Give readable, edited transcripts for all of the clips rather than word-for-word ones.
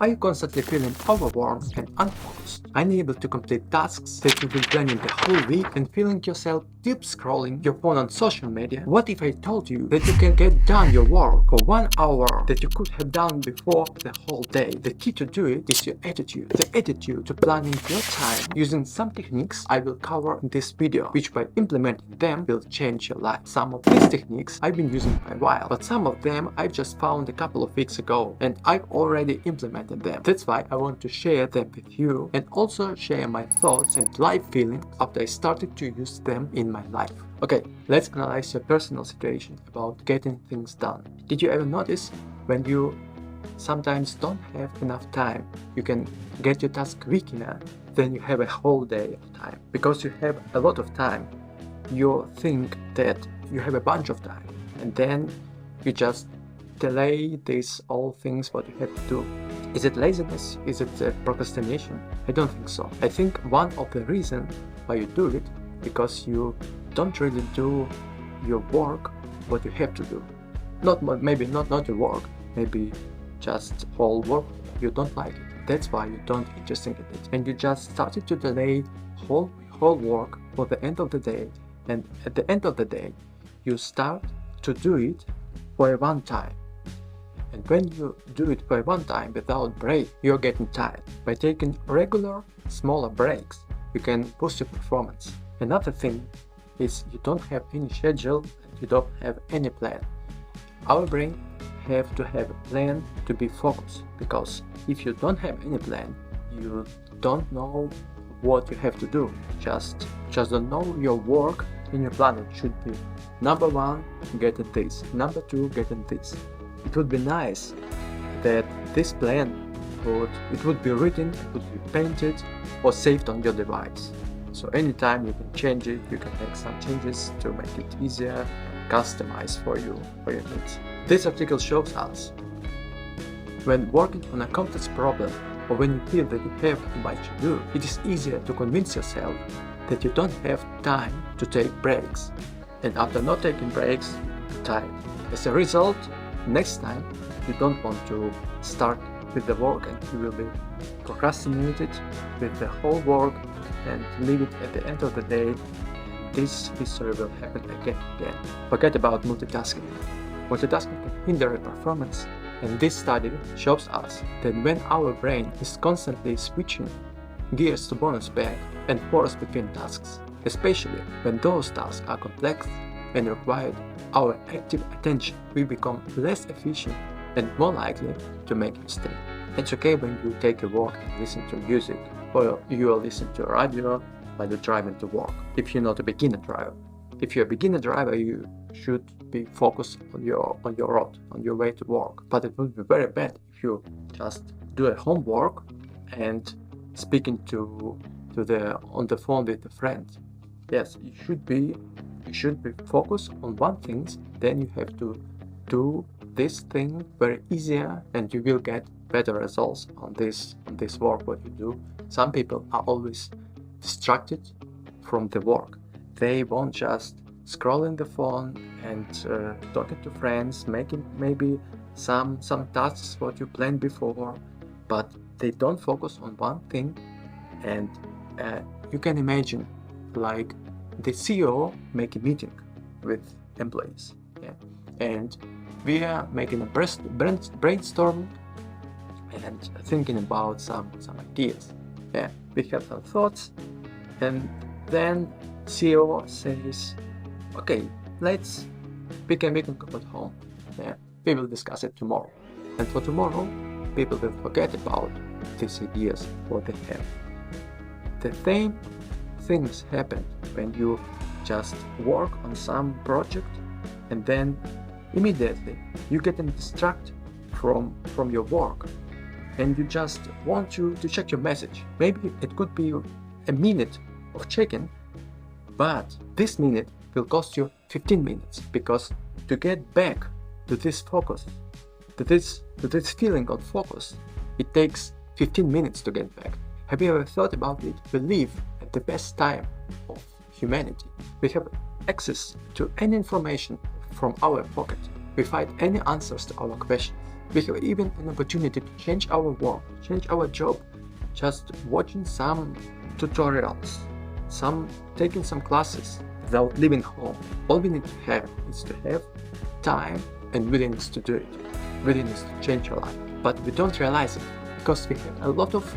Are you constantly feeling overwhelmed and unfocused, unable to complete tasks that you've been planning the whole week, and feeling yourself deep scrolling your phone on social media? What if I told you that you can get done your work for 1 hour that you could have done before the whole day? The key to do it is your attitude. The attitude to planning your time using some techniques I will cover in this video, which by implementing them will change your life. Some of these techniques I've been using for a while, but some of them I just found a couple of weeks ago and I've already implemented them. That's why I want to share them with you and also share my thoughts and life feelings after I started to use them in my life. Okay, let's analyze your personal situation about getting things done. Did you ever notice when you sometimes don't have enough time, you can get your task quicker than you have a whole day of time? Because you have a lot of time, you think that you have a bunch of time and then you just delay these all things what you have to do. Is it laziness? Is it procrastination? I don't think so. I think one of the reasons why you do it because you don't really do your work what you have to do. Maybe not your work, maybe just whole work you don't like it. That's why you don't interested in it, and you just started to delay whole work for the end of the day. And at the end of the day, you start to do it for a one time. And when you do it for one time without break, you're getting tired. By taking regular, smaller breaks, you can boost your performance. Another thing is you don't have any schedule and you don't have any plan. Our brain have to have a plan to be focused, because if you don't have any plan, you don't know what you have to do. Just don't know your work in your plan. It should be number 1, getting this, number 2, getting this. It would be nice that this plan would be written, it would be painted or saved on your device. So anytime you can change it, you can make some changes to make it easier, customize for you, for your needs. This article shows us when working on a complex problem or when you feel that you have too much to do, it is easier to convince yourself that you don't have time to take breaks. And after not taking breaks, you're tired. As a result, next time you don't want to start with the work and you will be procrastinated with the whole work and leave it at the end of the day. This history will happen again and again. Forget about multitasking. Multitasking can hinder your performance, and this study shows us that when our brain is constantly switching gears to bonus back and forth between tasks, especially when those tasks are complex and require our active attention, we become less efficient and more likely to make mistakes. It's okay when you take a walk and listen to music, or you will listen to a radio while you're driving to work, if you're not a beginner driver. If you're a beginner driver, you should be focused on your road, on your way to work. But it would be very bad if you just do a homework and speaking on the phone with a friend. Yes, you should be focused on one thing, then you have to do this thing very easier and you will get better results on this work what you do. Some people are always distracted from the work. They won't just scrolling the phone and talking to friends, making maybe some tasks what you planned before, but they don't focus on one thing. And you can imagine like the CEO make a meeting with employees, yeah? And we are making a brainstorming and thinking about some ideas. Yeah, we have some thoughts, and then CEO says, "Okay, we can go at home. Yeah, we will discuss it tomorrow." And for tomorrow, people will forget about these ideas what they have. The same things happen when you just work on some project and then immediately you get distracted from your work and you just want to check your message. Maybe it could be a minute of checking, but this minute will cost you 15 minutes, because to get back to this focus, to this feeling of focus, it takes 15 minutes to get back. Have you ever thought about it? We live at the best time of humanity. We have access to any information from our pocket. We find any answers to our questions. We have even an opportunity to change our work, change our job, just watching some tutorials, taking some classes without leaving home. All we need to have is to have time and willingness to do it, willingness to change your life. But we don't realize it because we have a lot of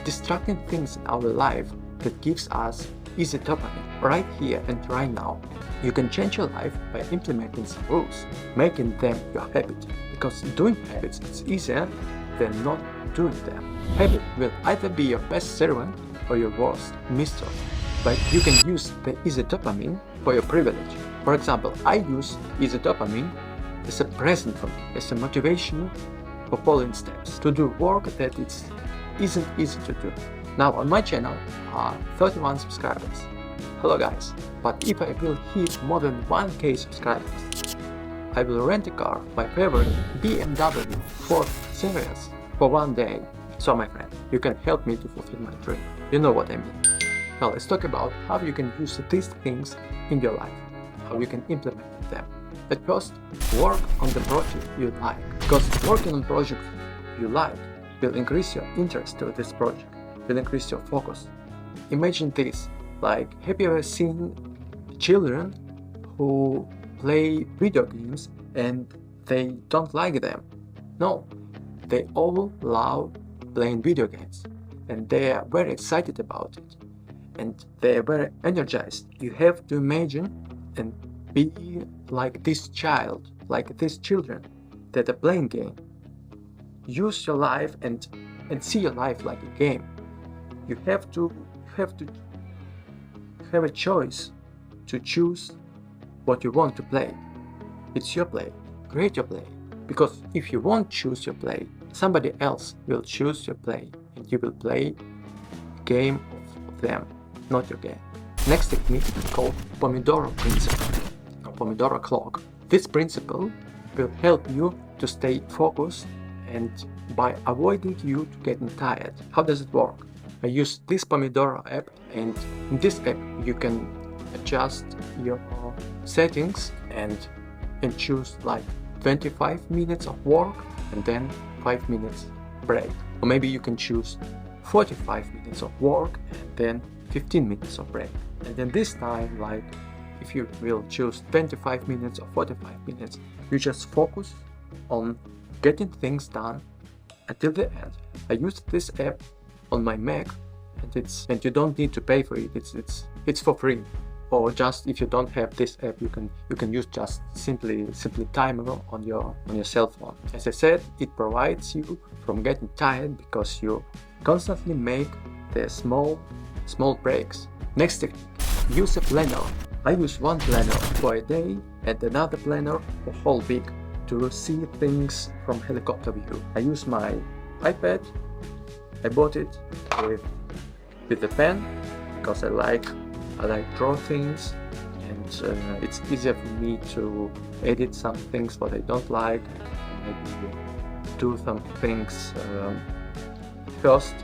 distracting things in our life that gives us easy dopamine right here and right now. You can change your life by implementing some rules, making them your habit, because doing habits is easier than not doing them. Habit will either be your best servant or your worst mistress, but you can use the easy dopamine for your privilege. For example, I use easy dopamine as a present for me, as a motivation for following steps, to do work that isn't easy to do. Now on my channel are 31 subscribers. Hello guys, but if I will hit more than 1k subscribers, I will rent a car, my favorite BMW 4 Series, for one day. So my friend, you can help me to fulfill my dream. You know what I mean. Now let's talk about how you can use these things in your life, how you can implement them. At first, work on the project you like, because working on projects you like will increase your interest to this project, will increase your focus. Imagine this, like, have you ever seen children who play video games and they don't like them? No, they all love playing video games and they are very excited about it and they are very energized. You have to imagine and be like this child, like these children that are playing game. Use your life and see your life like a game. You have to have a choice to choose what you want to play. It's your play. Create your play. Because if you won't choose your play, somebody else will choose your play and you will play a game of them, not your game. Next technique is called Pomidoro Principal or Pomidoro Clock. This principle will help you to stay focused and by avoiding you to getting tired. How does it work? I use this Pomidoro app, and in this app you can adjust your settings and choose like 25 minutes of work and then 5 minutes break. Or maybe you can choose 45 minutes of work and then 15 minutes of break. And then this time, like if you will choose 25 minutes or 45 minutes, you just focus on getting things done until the end. I use this app on my Mac and you don't need to pay for it. It's for free. Or just if you don't have this app, you can use just simply timer on your cell phone. As I said, it provides you from getting tired because you constantly make the small breaks. Next technique, use a planner. I use one planner for a day and another planner for whole week to see things from helicopter view. I use my iPad. I bought it with a pen because I like draw things, and it's easier for me to edit some things what I don't like, maybe do some things first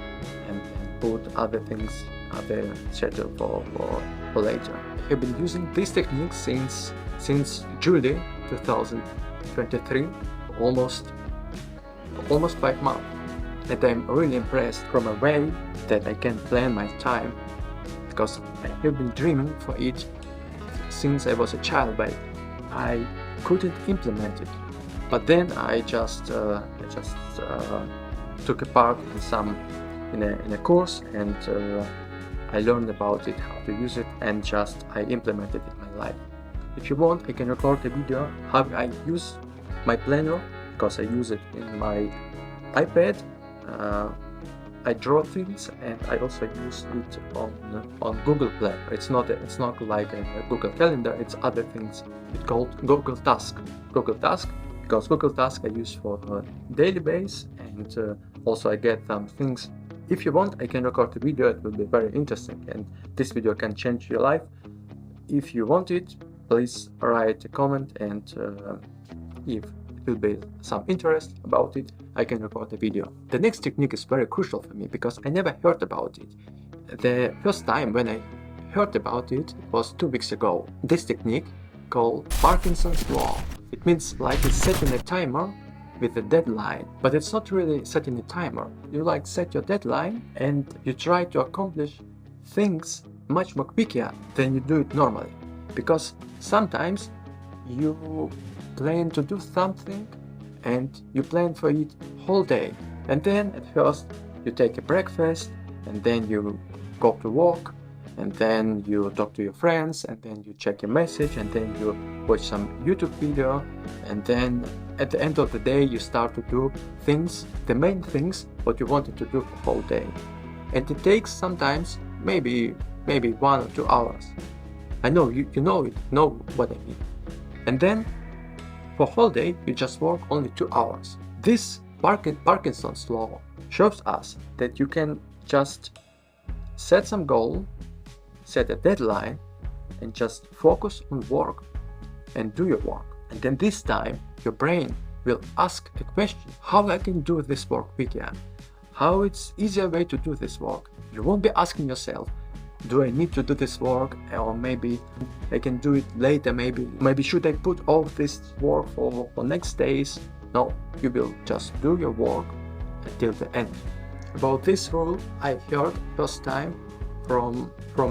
and put other things, other schedule for later. I have been using this technique since July 2023, almost 5 months, and I'm really impressed from a way that I can plan my time, because I have been dreaming for it since I was a child, but I couldn't implement it. But then I just took a part in a course, and I learned about it, how to use it, and I implemented it in my life. If you want, I can record a video how I use my planner, because I use it in my iPad. I draw things, and I also use it on Google Planner. It's not like a Google Calendar. It's other things. It's called Google Task. Because Google Task I use for daily base, and also I get some things. If you want, I can record a video. It will be very interesting, and this video can change your life. If you want it, please write a comment, and if will be some interest about it, I can record a video. The next technique is very crucial for me because I never heard about it. The first time when I heard about it was 2 weeks ago. This technique called Parkinson's Law. It means like it's setting a timer with a deadline, but it's not really setting a timer. You like set your deadline and you try to accomplish things much more quicker than you do it normally. Because sometimes you plan to do something and you plan for it whole day, and then at first you take a breakfast, and then you go to work, and then you talk to your friends, and then you check your message, and then you watch some YouTube video, and then at the end of the day you start to do things, the main things what you wanted to do the whole day. And it takes sometimes maybe 1 or 2 hours. I know you know what I mean. And then for whole day you just work only 2 hours. This Parkinson's Law shows us that you can just set some goal, set a deadline, and just focus on work and do your work. And then this time your brain will ask a question: how I can do this work quicker? How it's easier way to do this work? You won't be asking yourself, do I need to do this work, or maybe I can do it later, maybe should I put all this work for next days? No, you will just do your work until the end. About this rule I heard first time from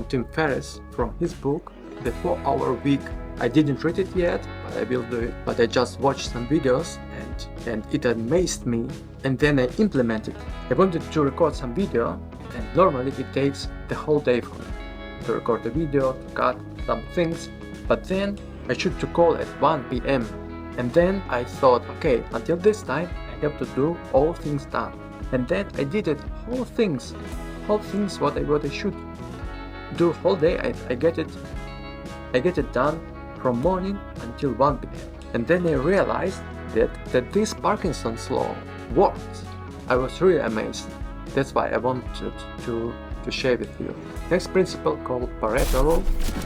Tim Ferriss, from his book The 4-Hour Week. I didn't read it yet, but I will do it. But I just watched some videos and it amazed me, and then I implemented. I wanted to record some video, and normally it takes the whole day for me to record the video, to cut some things, but then I should to call at 1 p.m. and then I thought, okay, until this time I have to do all things done. And then I did it, whole things what I should do whole day. I get it done from morning until 1 p.m. And then I realized that this Parkinson's Law works. I was really amazed. That's why I wanted to share with you. Next principle called Pareto rule,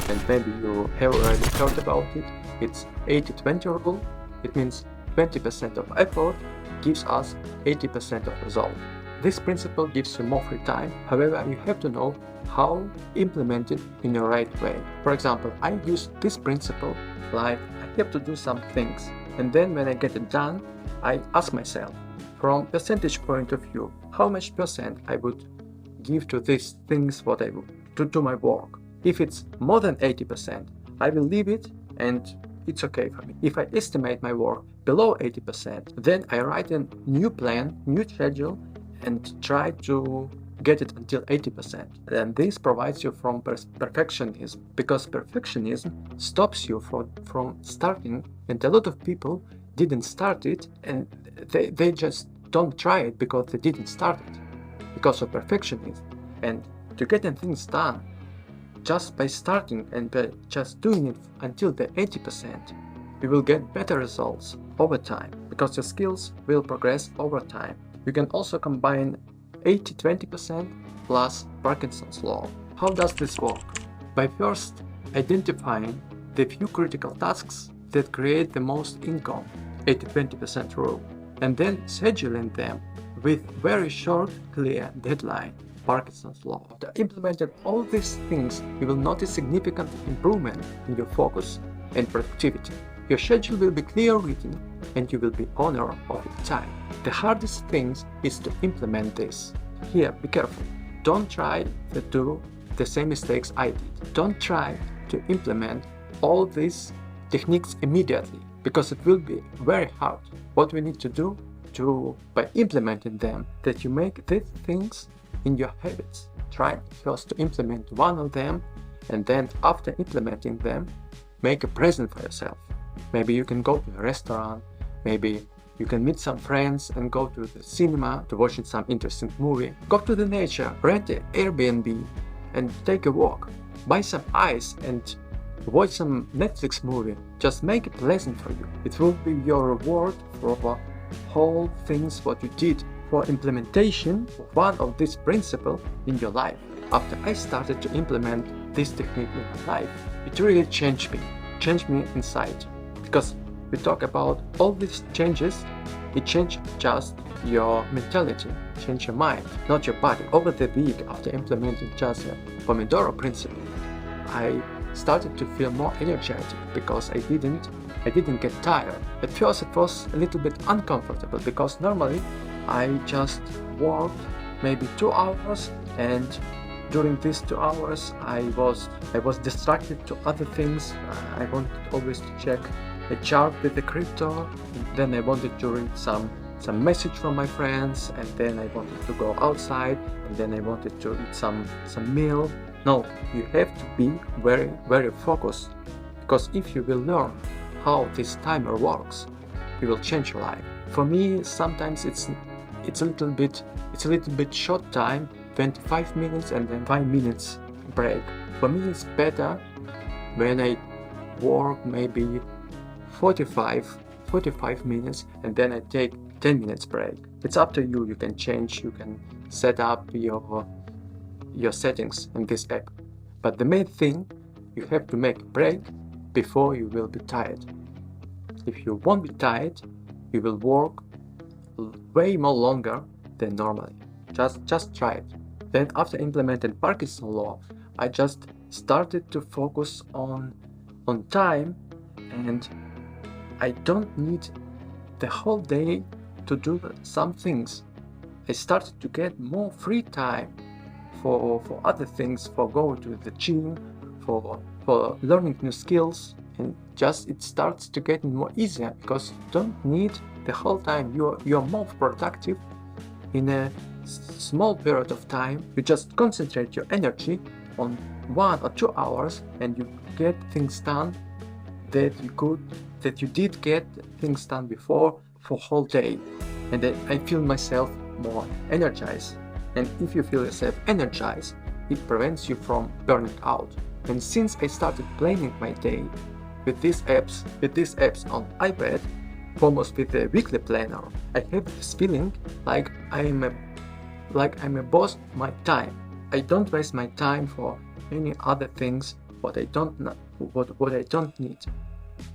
and maybe you have already heard about it. It's 80-20 rule. It means 20% of effort gives us 80% of result. This principle gives you more free time. However, you have to know how implement it in the right way. For example, I use this principle like I have to do some things, and then when I get it done, I ask myself, from percentage point of view, how much percent I would give to these things what I would to my work. If it's more than 80%, I will leave it and it's okay for me. If I estimate my work below 80%, then I write a new plan, new schedule, and try to get it until 80%. And this provides you from perfectionism, because perfectionism stops you from starting, and a lot of people didn't start it, and they just don't try it because they didn't start it because of perfectionism. And to get things done just by starting and by just doing it until the 80%, you will get better results over time, because your skills will progress over time. You can also combine 80-20% plus Parkinson's Law. How does this work? By first identifying the few critical tasks that create the most income, 80-20% rule, and then scheduling them with very short, clear deadline, Parkinson's Law. After implementing all these things, you will notice significant improvement in your focus and productivity. Your schedule will be clear written, and you will be owner of your time. The hardest thing is to implement this. Here, be careful. Don't try to do the same mistakes I did. Don't try to implement all these techniques immediately, because it will be very hard. What we need to do by implementing them, that you make these things in your habits. Try first to implement one of them, and then after implementing them, make a present for yourself. Maybe you can go to a restaurant, maybe you can meet some friends and go to the cinema to watch some interesting movie. Go to the nature, rent an Airbnb and take a walk. Buy some ice and watch some Netflix movie. Just make it pleasant for you. It will be your reward for whole things what you did for implementation of one of these principles in your life. After I started to implement this technique in my life, it really changed me inside. Because we talk about all these changes, it changed just your mentality, change your mind, not your body. Over the week, after implementing just a Pomidoro Principal, I started to feel more energetic because I didn't get tired. At first it was a little bit uncomfortable because normally I just worked maybe 2 hours, and during these 2 hours I was distracted to other things. I wanted always to check a chart with the crypto, and then I wanted to read some message from my friends, and then I wanted to go outside, and then I wanted to eat some meal. No, you have to be very focused, because if you will learn how this timer works, you will change your life. For me, sometimes it's a little bit short time, 25 minutes and then 5 minutes break. For me, it's better when I work maybe 45 minutes and then I take 10 minutes break. It's up to you. You can change, you can set up your settings in this app. But the main thing, you have to make a break before you will be tired. If you won't be tired, you will work way more longer than normally. Just try it. Then after implementing Parkinson Law, I just started to focus on time, and I don't need the whole day to do some things. I started to get more free time for other things, for going to the gym, for learning new skills, and just it starts to get more easier because you don't need the whole time. You're more productive in a small period of time. You just concentrate your energy on 1 or 2 hours, and you get things done that you did get things done before for whole day. And then I feel myself more energized. And if you feel yourself energized, it prevents you from burning out. And since I started planning my day with these apps on iPad, almost with a weekly planner, I have this feeling like I'm a boss of my time. I don't waste my time for any other things what I don't need.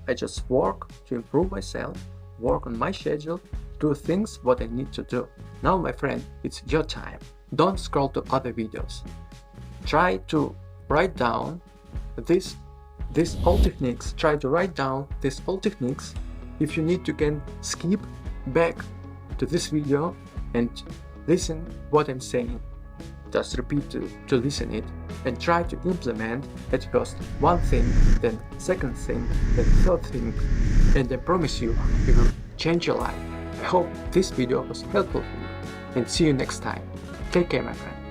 I just work to improve myself, work on my schedule, do things what I need to do. Now, my friend, it's your time. Don't scroll to other videos. Try to write down these old techniques. Try to write down these old techniques. If you need, you can skip back to this video and listen what I'm saying. Just repeat to listen it, and try to implement at first one thing, then second thing, then third thing, and I promise you, it will change your life. I hope this video was helpful for you, and see you next time. Take care, my friend.